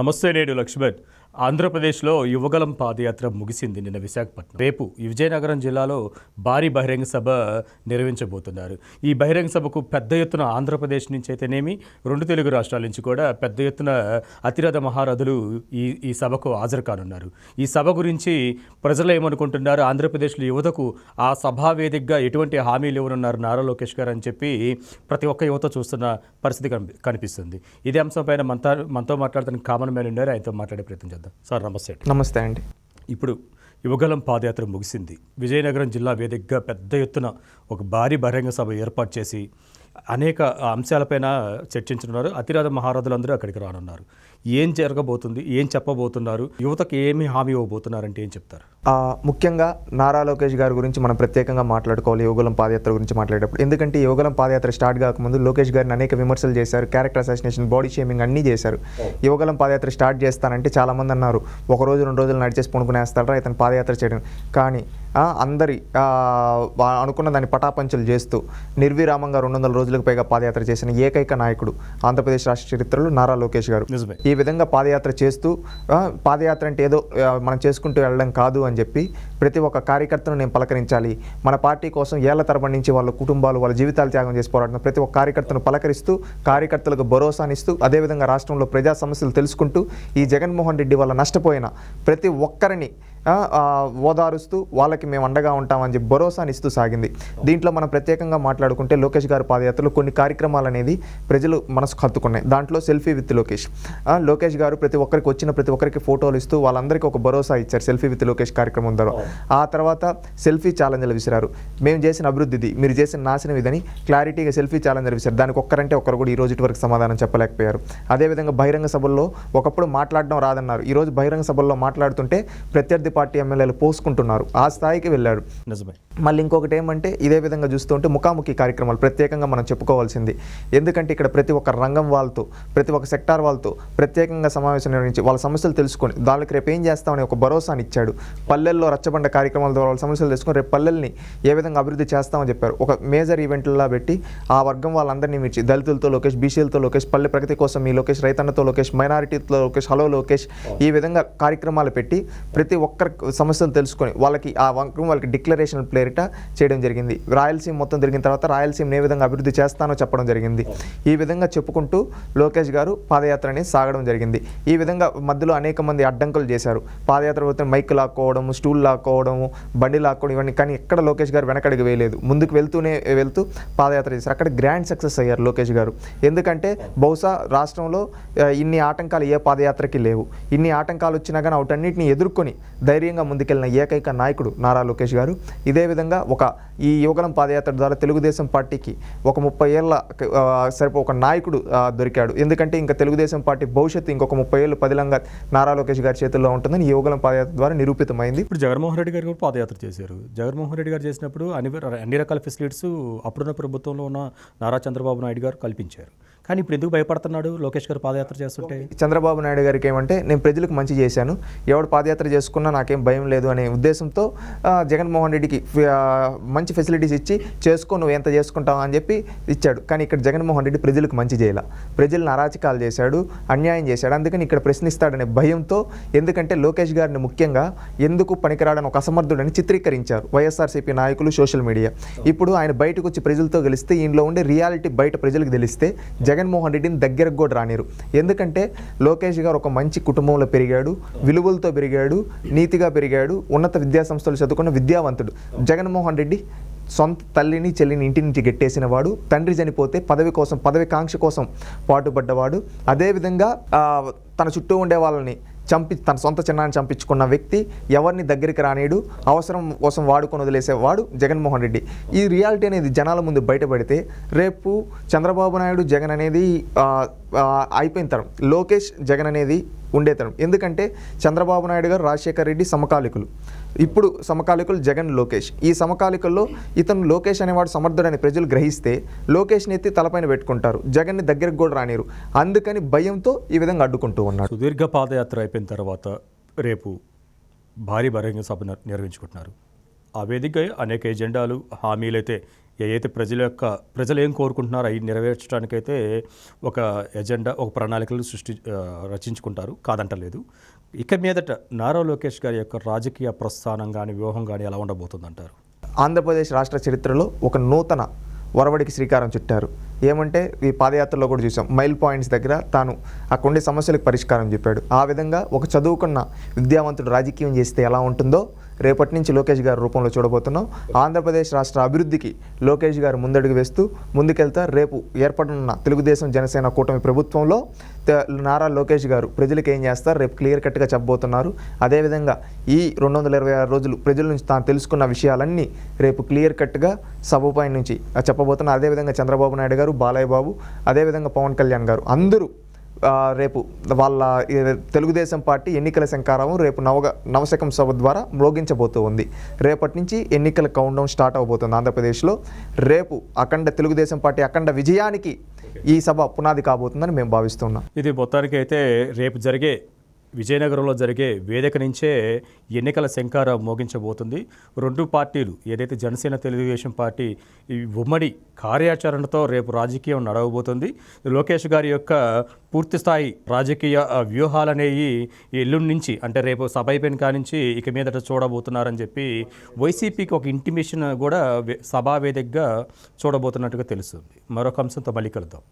నమస్తే, నేను లక్ష్మణ్. ఆంధ్రప్రదేశ్లో యువగలం పాదయాత్ర ముగిసింది నిన్న విశాఖపట్నం. రేపు విజయనగరం జిల్లాలో భారీ బహిరంగ సభ నిర్వహించబోతున్నారు. ఈ బహిరంగ సభకు పెద్ద ఎత్తున ఆంధ్రప్రదేశ్ నుంచి అయితేనేమి, రెండు తెలుగు రాష్ట్రాల నుంచి కూడా పెద్ద ఎత్తున అతిరథ మహారథులు ఈ సభకు హాజరు కానున్నారు. ఈ సభ గురించి ప్రజలు ఏమనుకుంటున్నారు, ఆంధ్రప్రదేశ్లో యువతకు ఆ సభా వేదికగా ఎటువంటి హామీలు ఇవ్వనున్నారు నారా లోకేష్ గారు అని చెప్పి ప్రతి ఒక్క యువత చూస్తున్న పరిస్థితి కనిపిస్తుంది. ఇదే అంశంపైన మనతో మాట్లాడుతున్న కామన్ మ్యాన్ ఉన్నారు, ఆయనతో మాట్లాడే ప్రయత్నం చేద్దాం. సార్ నమస్తే. నమస్తే అండి. ఇప్పుడు యువగలం పాదయాత్ర ముగిసింది. విజయనగరం జిల్లా వేదికగా పెద్ద ఎత్తున ఒక భారీ బహిరంగ సభ ఏర్పాటు చేసి అనేక అంశాలపైన చర్చించున్నారు. అతిరథ మహారథులందరూ అక్కడికి రానున్నారు. ఏం జరగబోతుంది, ఏం చెప్పబోతున్నారు, యువతకు ఏమి హామీ ఇవ్వబోతున్నారంటే ఏం చెప్తారు? ముఖ్యంగా నారా లోకేష్ గారి గురించి మనం ప్రత్యేకంగా మాట్లాడుకోవాలి యువగలం పాదయాత్ర గురించి మాట్లాడేటప్పుడు. ఎందుకంటే యువగలం పాదయాత్ర స్టార్ట్ కాకముందు లోకేష్ గారిని అనేక విమర్శలు చేశారు, క్యారెక్టర్ అసాసినేషన్, బాడీ షేమింగ్ అన్నీ చేశారు. యువగలం పాదయాత్ర స్టార్ట్ చేస్తానంటే చాలామంది అన్నారు, ఒక రోజు 2 రోజులు నడిచేసి పొనుకునేస్తారా ఇతను పాదయాత్ర చేయడం. కానీ అందరి అనుకున్న దాన్ని పటాపంచలు చేస్తూ నిర్విరామంగా 200 రోజులకు పైగా పాదయాత్ర చేసిన ఏకైక నాయకుడు ఆంధ్రప్రదేశ్ రాష్ట్ర చరిత్రలో నారా లోకేష్ గారు. ఈ విధంగా పాదయాత్ర చేస్తూ పాదయాత్ర అంటే ఏదో మనం చేసుకుంటూ వెళ్ళడం కాదు అని చెప్పి ప్రతి ఒక్క కార్యకర్తను నేను పలకరించాలి, మన పార్టీ కోసం ఏళ్ల తరబడి నుంచి వాళ్ళ కుటుంబాలు వాళ్ళ జీవితాలు త్యాగం చేసి పోరాడుతున్న ప్రతి ఒక్క కార్యకర్తను పలకరిస్తూ కార్యకర్తలకు భరోసానిస్తూ అదేవిధంగా రాష్ట్రంలో ప్రజా సమస్యలు తెలుసుకుంటూ ఈ జగన్మోహన్ రెడ్డి వల్ల నష్టపోయిన ప్రతి ఒక్కరిని ఓదారుస్తూ వాళ్ళకి మేము అండగా ఉంటామని చెప్పి భరోసానిస్తూ సాగింది. దీంట్లో మనం ప్రత్యేకంగా మాట్లాడుకుంటే లోకేష్ గారి పాదయాత్రలో కొన్ని కార్యక్రమాలు అనేది ప్రజలు మనసుకు హత్తుకున్నాయి. దాంట్లో సెల్ఫీ విత్ లోకేష్. లోకేష్ గారు ప్రతి ఒక్కరికి ఫోటోలు ఇస్తూ వాళ్ళందరికీ ఒక భరోసా ఇచ్చారు సెల్ఫీ విత్ లోకేష్ కార్యక్రమం ద్వారా. ఆ తర్వాత సెల్ఫీ ఛాలెంజ్లు విసిరారు. మేము చేసిన అభివృద్ధిది, మీరు చేసిన నాశనం ఇదని క్లారిటీగా సెల్ఫీ ఛాలెంజ్ విసిరారు. దానికి ఒక్కరు కూడా ఈ రోజు వరకు సమాధానం చెప్పలేకపోయారు. అదేవిధంగా బహిరంగ సభల్లో ఒకప్పుడు మాట్లాడడం రాదన్నారు, ఈరోజు బహిరంగ సభల్లో మాట్లాడుతుంటే ప్రత్యర్థి పార్టీ ఎమ్మెల్యేలు పోసుకుంటున్నారు, ఆ స్థాయికి వెళ్ళారు. మళ్ళీ ఇంకొకటి ఏమంటే ఇదే విధంగా చూస్తుంటే ముఖాముఖి కార్యక్రమాలు ప్రత్యేకంగా మనం చెప్పుకోవాల్సింది. ఎందుకంటే ఇక్కడ ప్రతి ఒక్క రంగం వాళ్ళతో, ప్రతి ఒక్క సెక్టార్ వాళ్ళతో ప్రత్యేకంగా సమావేశం నిర్వహించి వాళ్ళ సమస్యలు తెలుసుకొని దానికి రేపు ఏం చేస్తామని ఒక భరోసాని ఇచ్చాడు. పల్లెల్లో రచ్చబండ కార్యక్రమాల ద్వారా వాళ్ళ సమస్యలు తెలుసుకొని రేపు పల్లెల్ని ఏ విధంగా అభివృద్ధి చేస్తామని చెప్పారు. ఒక మేజర్ ఈవెంట్లా పెట్టి ఆ వర్గం వాళ్ళందరినీ మించి దళితులతో లోకేష్, బీసీలతో లోకేష్, పల్లె ప్రగతి కోసం మీ లోకేష్, రైతన్నతో లోకేష్, మైనారిటీతో లోకేష్, హలో లోకేష్, ఈ విధంగా కార్యక్రమాలు పెట్టి ప్రతి ఒక్కరి సమస్యలు తెలుసుకొని వాళ్ళకి ఆ వర్గం వాళ్ళకి డిక్లరేషన్ ప్లేరిట చేయడం జరిగింది. రాయలసీమ మొత్తం తిరిగిన తర్వాత రాయలసీమను ఏ విధంగా అభివృద్ధి చేస్తానో చెప్పడం జరిగింది. ఈ విధంగా చెప్పుకుంటూ లోకేష్ గారు పాదయాత్ర అనేది సాగడం జరిగింది. ఈ విధంగా మధ్యలో అనేక మంది అడ్డంకులు చేశారు. పాదయాత్ర పోతే మైక్ లాక్కోవడము, స్టూల్ లాక్కోవడము, బండి లాక్కోవడం ఇవన్నీ. కానీ ఎక్కడ లోకేష్ గారు వెనకడికి వేయలేదు, ముందుకు వెళ్తూ పాదయాత్ర చేశారు. అక్కడ గ్రాండ్ సక్సెస్ అయ్యారు లోకేష్ గారు. ఎందుకంటే బహుశా రాష్ట్రంలో ఇన్ని ఆటంకాలు ఏ పాదయాత్రకి లేవు. ఇన్ని ఆటంకాలు వచ్చినా కానీ వాటన్నిటిని ఎదుర్కొని ధైర్యంగా ముందుకెళ్ళిన ఏకైక నాయకుడు నారా లోకేష్ గారు. ఇదే విధంగా ఈ యువగలం పాదయాత్ర ద్వారా తెలుగుదేశం పార్టీకి ఒక 30 ఏళ్ళ ఒక నాయకుడు దొరికాడు. ఎందుకంటే ఇంకా తెలుగుదేశం పార్టీ భవిష్యత్తు ఇంకొక 30 ఏళ్ళు పదిలంగా నారా లోకేష్ గారి చేతుల్లో ఉంటుందని ఈ యువగలం పాదయాత్ర ద్వారా నిరూపితమైంది. ఇప్పుడు జగన్మోహన్ రెడ్డి గారు కూడా పాదయాత్ర చేశారు. జగన్మోహన్ రెడ్డి గారు చేసినప్పుడు అన్ని రకాల ఫెసిలిటీస్ అప్పుడున్న ప్రభుత్వంలో ఉన్న నారా చంద్రబాబు నాయుడు గారు కల్పించారు. కానీ ఇప్పుడు ఎందుకు భయపడుతున్నాడు లోకేష్ గారు పాదయాత్ర చేస్తుంటే? చంద్రబాబు నాయుడు గారికి ఏమంటే నేను ప్రజలకు మంచి చేశాను, ఎవడు పాదయాత్ర చేసుకున్నా నాకేం భయం లేదు అనే ఉద్దేశంతో జగన్మోహన్ రెడ్డికి మంచి ఫెసిలిటీస్ ఇచ్చి చేసుకో, నువ్వు ఎంత చేసుకుంటావు అని చెప్పి ఇచ్చాడు. కానీ ఇక్కడ జగన్మోహన్ రెడ్డి ప్రజలకు మంచి చేయాల, ప్రజలను అరాచకాలు చేశాడు, అన్యాయం చేశాడు. అందుకని ఇక్కడ ప్రశ్నిస్తాడనే భయంతో, ఎందుకంటే లోకేష్ గారిని ముఖ్యంగా ఎందుకు పనికిరాడని ఒక అసమర్థుడని చిత్రీకరించారు వైఎస్ఆర్సీపీ నాయకులు, సోషల్ మీడియా. ఇప్పుడు ఆయన బయటకు వచ్చి ప్రజలతో గెలిస్తే, ఈయనలో ఉండే రియాలిటీ బయట ప్రజలకు తెలిస్తే జగన్మోహన్ రెడ్డిని దగ్గరకు కూడా రానిరు. ఎందుకంటే లోకేష్ గారు ఒక మంచి కుటుంబంలో పెరిగాడు, విలువలతో పెరిగాడు, నీతిగా పెరిగాడు, ఉన్నత విద్యాసంస్థలు చదువుకున్న విద్యావంతుడు. జగన్మోహన్ రెడ్డి సొంత తల్లిని చెల్లిని ఇంటి నుంచి గెట్టేసిన వాడు, తండ్రి చనిపోతే పదవి కాంక్ష కోసం పాటుపడ్డవాడు. అదేవిధంగా తన చుట్టూ ఉండే వాళ్ళని తన సొంత చిన్నాన్ని చంపించుకున్న వ్యక్తి, ఎవరిని దగ్గరికి రానేడు, అవసరం కోసం వాడుకొని వదిలేసేవాడు జగన్మోహన్ రెడ్డి. ఈ రియాలిటీ అనేది జనాల ముందు బయటపడితే రేపు చంద్రబాబు నాయుడు జగన్ అనేది అయిపోయిన తరం, లోకేష్ జగన్ అనేది ఉండే తరం. ఎందుకంటే చంద్రబాబు నాయుడు గారు రాజశేఖర రెడ్డి సమకాలికులు, ఇప్పుడు సమకాలికులు జగన్, లోకేష్. ఈ సమకాలికుల్లో ఇతను లోకేష్ అనేవాడు సమర్థుడని ప్రజలు గ్రహిస్తే లోకేష్ని ఎత్తి తలపైన పెట్టుకుంటారు, జగన్ని దగ్గరకు కూడా రానిరు. అందుకని భయంతో ఈ విధంగా అడ్డుకుంటూ ఉన్నాడు. సుదీర్ఘ పాదయాత్ర అయిపోయిన తర్వాత రేపు భారీ బహిరంగ సభ నిర్వహించుకుంటున్నారు. ఆ వేదిక అనేక ఎజెండాలు, హామీలు అయితే ఏదైతే ప్రజలు ఏం కోరుకుంటున్నారో అవి నెరవేర్చడానికైతే ఒక ఎజెండా, ఒక ప్రణాళికలు రచించుకుంటారు, కాదంటలేదు. ఇక మీదట నారా లోకేష్ గారి యొక్క రాజకీయ ప్రస్థానం కానీ, వ్యూహం కానీ ఎలా ఉండబోతుందంటారు? ఆంధ్రప్రదేశ్ రాష్ట్ర చరిత్రలో ఒక నూతన ఒరవడికి శ్రీకారం చుట్టారు. ఏమంటే ఈ పాదయాత్రలో కూడా చూసాం, మైల్ పాయింట్స్ దగ్గర తాను అక్కడ ఉండే సమస్యలకు పరిష్కారం చెప్పాడు. ఆ విధంగా ఒక చదువుకున్న విద్యావంతుడు రాజకీయం చేస్తే ఎలా ఉంటుందో రేపటి నుంచి లోకేష్ గారి రూపంలో చూడబోతున్నాం. ఆంధ్రప్రదేశ్ రాష్ట్ర అభివృద్ధికి లోకేష్ గారు ముందడుగు వేస్తూ ముందుకెళ్తారు. రేపు ఏర్పడనున్న తెలుగుదేశం జనసేన కూటమి ప్రభుత్వంలో నారా లోకేష్ గారు ప్రజలకు ఏం చేస్తారు రేపు క్లియర్ కట్గా చెప్పబోతున్నారు. అదేవిధంగా ఈ 226 రోజులు ప్రజల నుంచి తాను తెలుసుకున్న విషయాలన్నీ రేపు క్లియర్ కట్గా సభపై నుంచి చెప్పబోతున్నారు. అదేవిధంగా చంద్రబాబు నాయుడు గారు, బాలయ్య బాబు, అదేవిధంగా పవన్ కళ్యాణ్ గారు అందరూ రేపు వాళ్ళ తెలుగుదేశం పార్టీ ఎన్నికల శంకారం రేపు నవశకం సభ ద్వారా మ్రోగించబోతూ ఉంది. రేపటి నుంచి ఎన్నికల కౌంట్డౌన్ స్టార్ట్ అవబోతుంది ఆంధ్రప్రదేశ్లో. రేపు తెలుగుదేశం పార్టీ అఖండ విజయానికి ఈ సభ పునాది కాబోతుందని మేము భావిస్తున్నాం. ఇది మొత్తానికి అయితే రేపు విజయనగరంలో జరిగే వేదిక నుంచే ఎన్నికల శంకారం మోగించబోతుంది. రెండు పార్టీలు ఏదైతే జనసేన, తెలుగుదేశం పార్టీ ఈ ఉమ్మడి కార్యాచరణతో రేపు రాజకీయం నడవబోతుంది. లోకేష్ గారి యొక్క పూర్తిస్థాయి రాజకీయ వ్యూహాలనేవి ఎల్లుండి నుంచి, అంటే రేపు సభ అయిపోయిన కానించి ఇక మీదట చూడబోతున్నారని చెప్పి వైసీపీకి ఒక ఇంటిమేషన్ కూడా సభా వేదికగా చూడబోతున్నట్టుగా తెలుస్తుంది. మరొక అంశంతో మళ్ళీ కలుద్దాం.